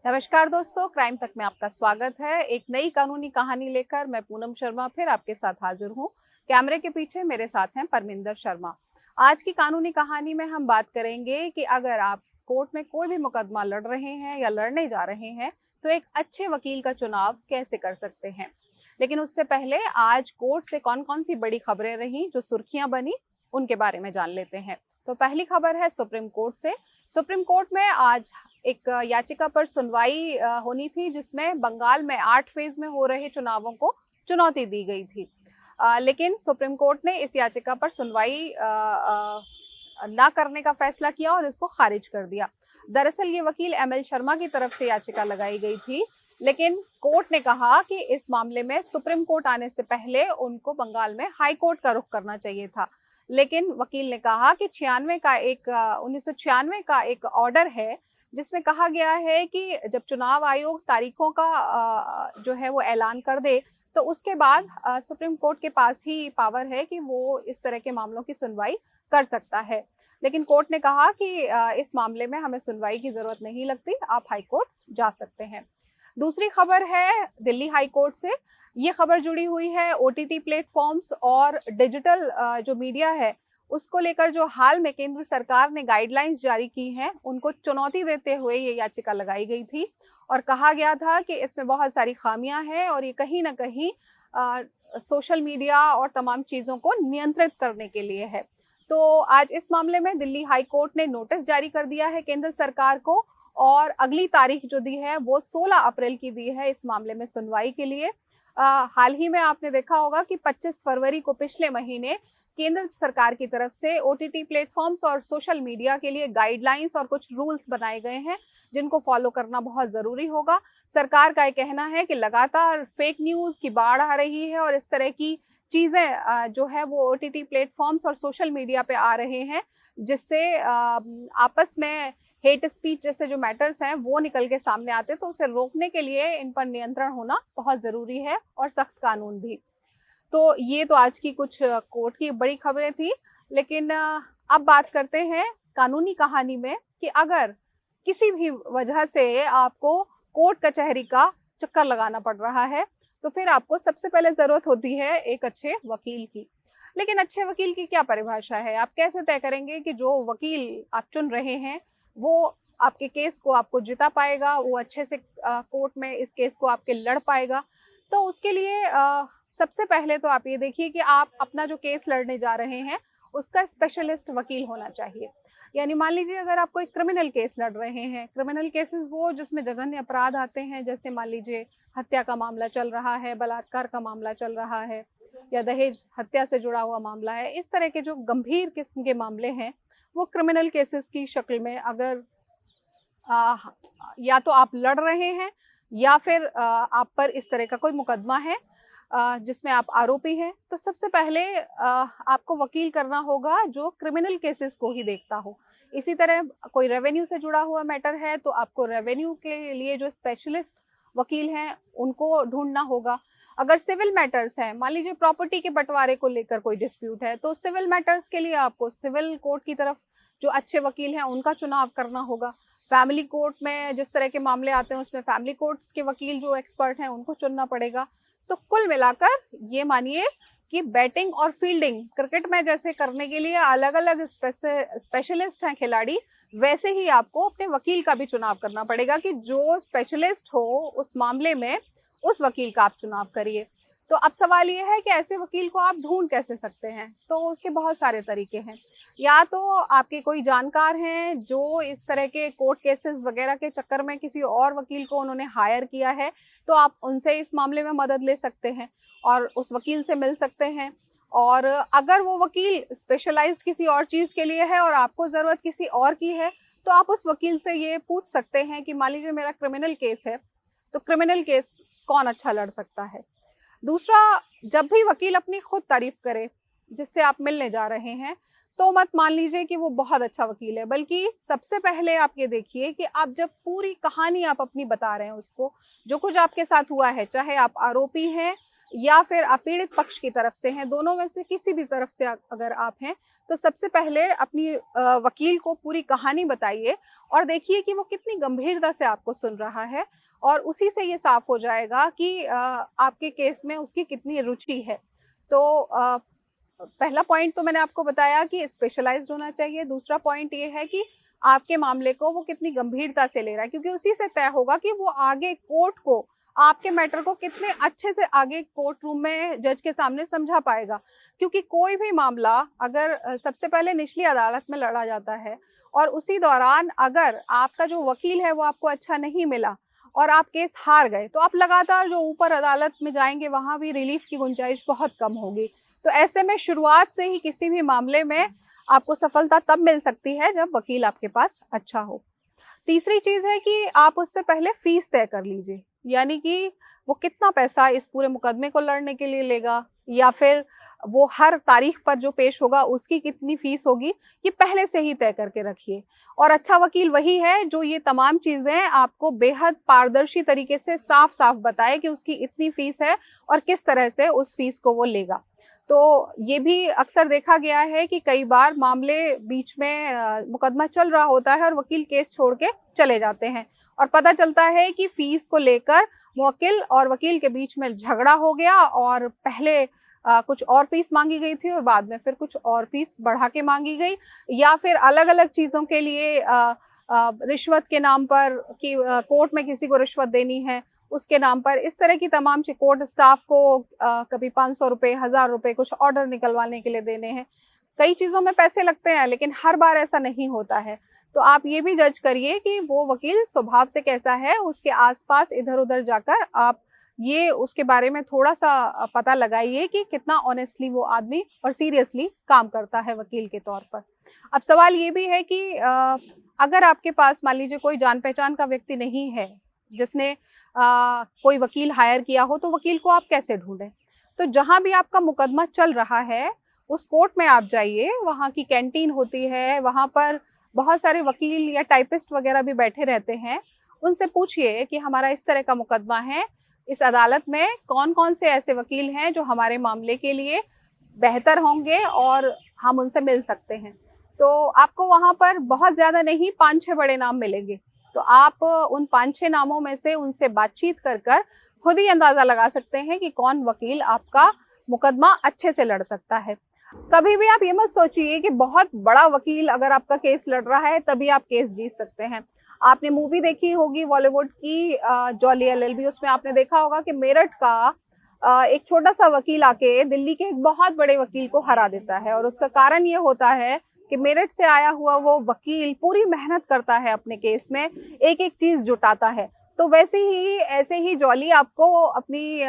नमस्कार दोस्तों, क्राइम तक में आपका स्वागत है। एक नई कानूनी कहानी लेकर मैं पूनम शर्मा फिर आपके साथ हाजिर हूँ। कैमरे के पीछे मेरे साथ हैं परमिंदर शर्मा। आज की कानूनी कहानी में हम बात करेंगे कि अगर आप कोर्ट में कोई भी मुकदमा लड़ रहे हैं या लड़ने जा रहे हैं तो एक अच्छे वकील का चुनाव कैसे कर सकते हैं। लेकिन उससे पहले आज कोर्ट से कौन कौन सी बड़ी खबरें रही जो सुर्खियां बनी, उनके बारे में जान लेते हैं। तो पहली खबर है सुप्रीम कोर्ट से। सुप्रीम कोर्ट में आज एक याचिका पर सुनवाई होनी थी जिसमें बंगाल में 8 फेज में हो रहे चुनावों को चुनौती दी गई थी। लेकिन सुप्रीम कोर्ट ने इस याचिका पर सुनवाई ना करने का फैसला किया और इसको खारिज कर दिया। दरअसल ये वकील एमएल शर्मा की तरफ से याचिका लगाई गई थी, लेकिन कोर्ट ने कहा कि इस मामले में सुप्रीम कोर्ट आने से पहले उनको बंगाल में हाई कोर्ट का रुख करना चाहिए था। लेकिन वकील ने कहा कि 1996 का एक ऑर्डर है जिसमें कहा गया है कि जब चुनाव आयोग तारीखों का जो है वो ऐलान कर दे तो उसके बाद सुप्रीम कोर्ट के पास ही पावर है कि वो इस तरह के मामलों की सुनवाई कर सकता है। लेकिन कोर्ट ने कहा कि इस मामले में हमें सुनवाई की जरूरत नहीं लगती, आप हाई कोर्ट जा सकते हैं। दूसरी खबर है दिल्ली हाई कोर्ट से। ये खबर जुड़ी हुई है ओटीटी प्लेटफॉर्म्स और डिजिटल जो मीडिया है उसको लेकर जो हाल में केंद्र सरकार ने गाइडलाइंस जारी की हैं उनको चुनौती देते हुए ये याचिका लगाई गई थी और कहा गया था कि इसमें बहुत सारी खामियां हैं और ये कहीं ना कहीं सोशल मीडिया और तमाम चीजों को नियंत्रित करने के लिए है। तो आज इस मामले में दिल्ली हाई कोर्ट ने नोटिस जारी कर दिया है केंद्र सरकार को और अगली तारीख जो दी है वो 16 अप्रैल की दी है इस मामले में सुनवाई के लिए। हाल ही में आपने देखा होगा कि 25 फरवरी को पिछले महीने केंद्र सरकार की तरफ से ओटीटी प्लेटफॉर्म्स और सोशल मीडिया के लिए गाइडलाइंस और कुछ रूल्स बनाए गए हैं जिनको फॉलो करना बहुत जरूरी होगा। सरकार का ये कहना है कि लगातार फेक न्यूज की बाढ़ आ रही है और इस तरह की चीजें जो है वो ओटीटी प्लेटफॉर्म्स और सोशल मीडिया पे आ रहे हैं जिससे आपस में हेट स्पीच जैसे जो मैटर्स हैं वो निकल के सामने आते, तो उसे रोकने के लिए इन पर नियंत्रण होना बहुत जरूरी है और सख्त कानून भी। तो ये तो आज की कुछ कोर्ट की बड़ी खबरें थी। लेकिन अब बात करते हैं कानूनी कहानी में कि अगर किसी भी वजह से आपको कोर्ट कचहरी का चक्कर लगाना पड़ रहा है तो फिर आपको सबसे पहले जरूरत होती है एक अच्छे वकील की। लेकिन अच्छे वकील की क्या परिभाषा है? आप कैसे तय करेंगे कि जो वकील आप चुन रहे हैं वो आपके केस को आपको जिता पाएगा, वो अच्छे से कोर्ट में इस केस को आपके लड़ पाएगा? तो उसके लिए सबसे पहले तो आप ये देखिए कि आप अपना जो केस लड़ने जा रहे हैं उसका स्पेशलिस्ट वकील होना चाहिए। यानी मान लीजिए अगर आप कोई क्रिमिनल केस लड़ रहे हैं, क्रिमिनल केसेस वो जिसमें जघन्य अपराध आते हैं, जैसे मान लीजिए हत्या का मामला चल रहा है, बलात्कार का मामला चल रहा है या दहेज हत्या से जुड़ा हुआ मामला है, इस तरह के जो गंभीर किस्म के मामले हैं वो क्रिमिनल केसेस की शक्ल में अगर या तो आप लड़ रहे हैं या फिर आप पर इस तरह का कोई मुकदमा है जिसमें आप आरोपी हैं, तो सबसे पहले आपको वकील करना होगा जो क्रिमिनल केसेस को ही देखता हो। इसी तरह कोई रेवेन्यू से जुड़ा हुआ मैटर है तो आपको रेवेन्यू के लिए जो स्पेशलिस्ट वकील हैं उनको ढूंढना होगा। अगर सिविल मैटर्स हैं, मान लीजिए प्रॉपर्टी के बंटवारे को लेकर कोई डिस्प्यूट है, तो सिविल मैटर्स के लिए आपको सिविल कोर्ट की तरफ जो अच्छे वकील हैं उनका चुनाव करना होगा। फैमिली कोर्ट में जिस तरह के मामले आते हैं उसमें फैमिली कोर्ट्स के वकील जो एक्सपर्ट हैं उनको चुनना पड़ेगा। तो कुल मिलाकर ये मानिए कि बैटिंग और फील्डिंग क्रिकेट में जैसे करने के लिए अलग अलग स्पेशलिस्ट हैं खिलाड़ी, वैसे ही आपको अपने वकील का भी चुनाव करना पड़ेगा कि जो स्पेशलिस्ट हो उस मामले में उस वकील का आप चुनाव करिए। तो अब सवाल ये है कि ऐसे वकील को आप ढूंढ कैसे सकते हैं? तो उसके बहुत सारे तरीके हैं। या तो आपके कोई जानकार हैं जो इस तरह के कोर्ट केसेस वगैरह के चक्कर में किसी और वकील को उन्होंने हायर किया है, तो आप उनसे इस मामले में मदद ले सकते हैं और उस वकील से मिल सकते हैं। और अगर वो वकील स्पेशलाइज्ड किसी और चीज के लिए है और आपको जरूरत किसी और की है, तो आप उस वकील से ये पूछ सकते हैं कि मान लीजिए मेरा क्रिमिनल केस है, तो क्रिमिनल केस कौन अच्छा लड़ सकता है। दूसरा, जब भी वकील अपनी खुद तारीफ करे जिससे आप मिलने जा रहे हैं, तो मत मान लीजिए कि वो बहुत अच्छा वकील है, बल्कि सबसे पहले आप ये देखिए कि आप जब पूरी कहानी आप अपनी बता रहे हैं उसको, जो कुछ आपके साथ हुआ है, चाहे आप आरोपी हैं या फिर आप पीड़ित पक्ष की तरफ से हैं, दोनों में से किसी भी तरफ से अगर आप हैं, तो सबसे पहले अपनी वकील को पूरी कहानी बताइए और देखिए कि वो कितनी गंभीरता से आपको सुन रहा है, और उसी से ये साफ हो जाएगा कि आपके केस में उसकी कितनी रुचि है। तो पहला पॉइंट तो मैंने आपको बताया कि स्पेशलाइज्ड होना चाहिए। दूसरा पॉइंट ये है कि आपके मामले को वो कितनी गंभीरता से ले रहा है, क्योंकि उसी से तय होगा कि वो आगे कोर्ट को आपके मैटर को कितने अच्छे से आगे कोर्ट रूम में जज के सामने समझा पाएगा। क्योंकि कोई भी मामला अगर सबसे पहले निचली अदालत में लड़ा जाता है और उसी दौरान अगर आपका जो वकील है वो आपको अच्छा नहीं मिला और आप केस हार गए, तो आप लगातार जो ऊपर अदालत में जाएंगे वहां भी रिलीफ की गुंजाइश बहुत कम होगी। तो ऐसे में शुरुआत से ही किसी भी मामले में आपको सफलता तब मिल सकती है जब वकील आपके पास अच्छा हो। तीसरी चीज है कि आप उससे पहले फीस तय कर लीजिए, यानी कि वो कितना पैसा इस पूरे मुकदमे को लड़ने के लिए लेगा, या फिर वो हर तारीख पर जो पेश होगा उसकी कितनी फीस होगी, ये पहले से ही तय करके रखिए। और अच्छा वकील वही है जो ये तमाम चीजें आपको बेहद पारदर्शी तरीके से साफ साफ बताए कि उसकी इतनी फीस है और किस तरह से उस फीस को वो लेगा। तो ये भी अक्सर देखा गया है कि कई बार मामले बीच में मुकदमा चल रहा होता है और वकील केस छोड़ के चले जाते हैं और पता चलता है कि फीस को लेकर मुवक्किल और वकील के बीच में झगड़ा हो गया और पहले कुछ और फीस मांगी गई थी और बाद में फिर कुछ और फीस बढ़ा के मांगी गई, या फिर अलग अलग चीजों के लिए रिश्वत के नाम पर कि कोर्ट में किसी को रिश्वत देनी है उसके नाम पर, इस तरह की तमाम कोर्ट स्टाफ को कभी 500 रुपए, 1000 रुपए कुछ ऑर्डर निकलवाने के लिए देने हैं। कई चीजों में पैसे लगते हैं लेकिन हर बार ऐसा नहीं होता है। तो आप ये भी जज करिए कि वो वकील स्वभाव से कैसा है, उसके आसपास इधर उधर जाकर आप ये उसके बारे में थोड़ा सा पता लगाइए कि कितना ऑनेस्टली वो आदमी और सीरियसली काम करता है वकील के तौर पर। अब सवाल ये भी है कि अगर आपके पास मान लीजिए कोई जान पहचान का व्यक्ति नहीं है जिसने कोई वकील हायर किया हो, तो वकील को आप कैसे ढूंढें? तो जहां भी आपका मुकदमा चल रहा है उस कोर्ट में आप जाइए, वहां की कैंटीन होती है, वहां पर बहुत सारे वकील या टाइपिस्ट वगैरह भी बैठे रहते हैं। उनसे पूछिए कि हमारा इस तरह का मुकदमा है, इस अदालत में कौन कौन से ऐसे वकील हैं जो हमारे मामले के लिए बेहतर होंगे और हम उनसे मिल सकते हैं। तो आपको वहां पर बहुत ज्यादा नहीं 5-6 बड़े नाम मिलेंगे, तो आप उन 5-6 नामों में से उनसे बातचीत कर कर खुद ही अंदाजा लगा सकते हैं कि कौन वकील आपका मुकदमा अच्छे से लड़ सकता है। कभी भी आप ये मत सोचिए कि बहुत बड़ा वकील अगर आपका केस लड़ रहा है तभी आप केस जीत सकते हैं। आपने मूवी देखी होगी बॉलीवुड की जॉली एलएलबी, उसमें आपने देखा होगा कि मेरठ का एक छोटा सा वकील आके दिल्ली के एक बहुत बड़े वकील को हरा देता है, और उसका कारण ये होता है कि मेरठ से आया हुआ वो वकील पूरी मेहनत करता है अपने केस में, एक एक चीज जुटाता है। तो वैसे ही ऐसे ही जॉली आपको अपनी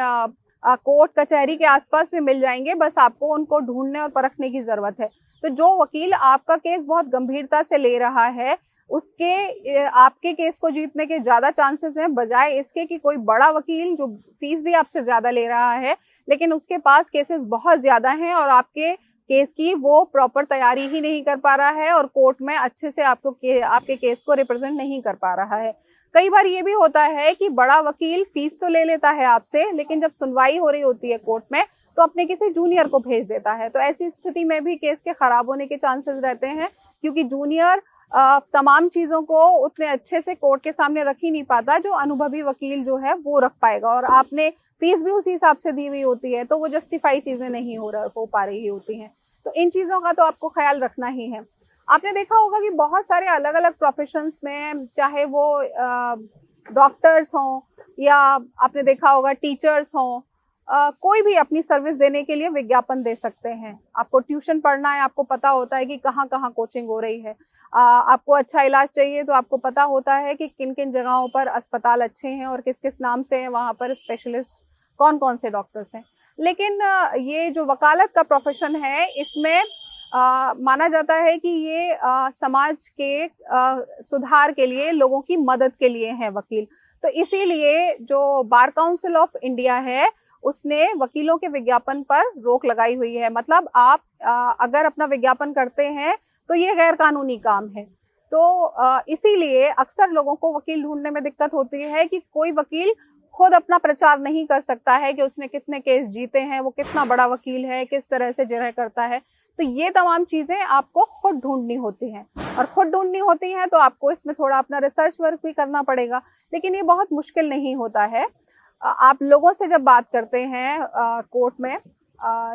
कोर्ट कचहरी के आसपास भी मिल जाएंगे, बस आपको उनको ढूंढने और परखने की जरूरत है। तो जो वकील आपका केस बहुत गंभीरता से ले रहा है उसके आपके केस को जीतने के ज्यादा चांसेस हैं, बजाय इसके कि कोई बड़ा वकील जो फीस भी आपसे ज्यादा ले रहा है लेकिन उसके पास केसेस बहुत ज्यादा हैं और आपके केस की वो प्रॉपर तैयारी ही नहीं कर पा रहा है और कोर्ट में अच्छे से आपके केस को रिप्रेजेंट नहीं कर पा रहा है। कई बार ये भी होता है कि बड़ा वकील फीस तो ले लेता है आपसे, लेकिन जब सुनवाई हो रही होती है कोर्ट में तो अपने किसी जूनियर को भेज देता है। तो ऐसी स्थिति में भी केस के खराब होने के चांसेस रहते हैं, क्योंकि जूनियर तमाम चीजों को उतने अच्छे से कोर्ट के सामने रख ही नहीं पाता जो अनुभवी वकील जो है वो रख पाएगा, और आपने फीस भी उसी हिसाब से दी हुई होती है तो वो जस्टिफाई चीजें नहीं हो पा रही होती हैं। तो इन चीजों का तो आपको ख्याल रखना ही है। आपने देखा होगा कि बहुत सारे अलग अलग प्रोफेशंस में, चाहे वो डॉक्टर्स हों या आपने देखा होगा टीचर्स हों, कोई भी अपनी सर्विस देने के लिए विज्ञापन दे सकते हैं। आपको ट्यूशन पढ़ना है, आपको पता होता है कि कहाँ कहाँ कोचिंग हो रही है। आपको अच्छा इलाज चाहिए तो आपको पता होता है कि किन किन जगहों पर अस्पताल अच्छे हैं और किस किस नाम से हैं वहाँ पर स्पेशलिस्ट कौन कौन से डॉक्टर्स हैं। लेकिन ये जो वकालत का प्रोफेशन है इसमें माना जाता है कि ये समाज के सुधार के लिए, लोगों की मदद के लिए है वकील। तो इसीलिए जो बार काउंसिल ऑफ इंडिया है उसने वकीलों के विज्ञापन पर रोक लगाई हुई है। मतलब आप अगर अपना विज्ञापन करते हैं तो ये गैर कानूनी काम है। तो इसीलिए अक्सर लोगों को वकील ढूंढने में दिक्कत होती है कि कोई वकील खुद अपना प्रचार नहीं कर सकता है कि उसने कितने केस जीते हैं, वो कितना बड़ा वकील है, किस तरह से जरह करता है। तो ये तमाम चीजें आपको खुद ढूंढनी होती हैं, और खुद ढूंढनी होती हैं तो आपको इसमें थोड़ा अपना रिसर्च वर्क भी करना पड़ेगा, लेकिन ये बहुत मुश्किल नहीं होता है। आप लोगों से जब बात करते हैं कोर्ट में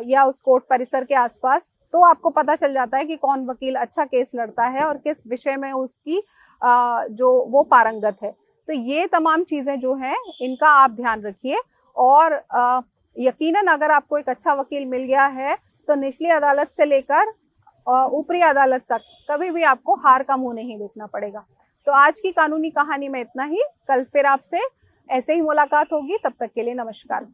या उस कोर्ट परिसर के आसपास, तो आपको पता चल जाता है कि कौन वकील अच्छा केस लड़ता है और किस विषय में उसकी जो वो पारंगत है। तो ये तमाम चीजें जो हैं इनका आप ध्यान रखिए, और यकीनन अगर आपको एक अच्छा वकील मिल गया है तो निचली अदालत से लेकर ऊपरी अदालत तक कभी भी आपको हार का मुंह नहीं देखना पड़ेगा। तो आज की कानूनी कहानी में इतना ही। कल फिर आपसे ऐसे ही मुलाकात होगी, तब तक के लिए नमस्कार।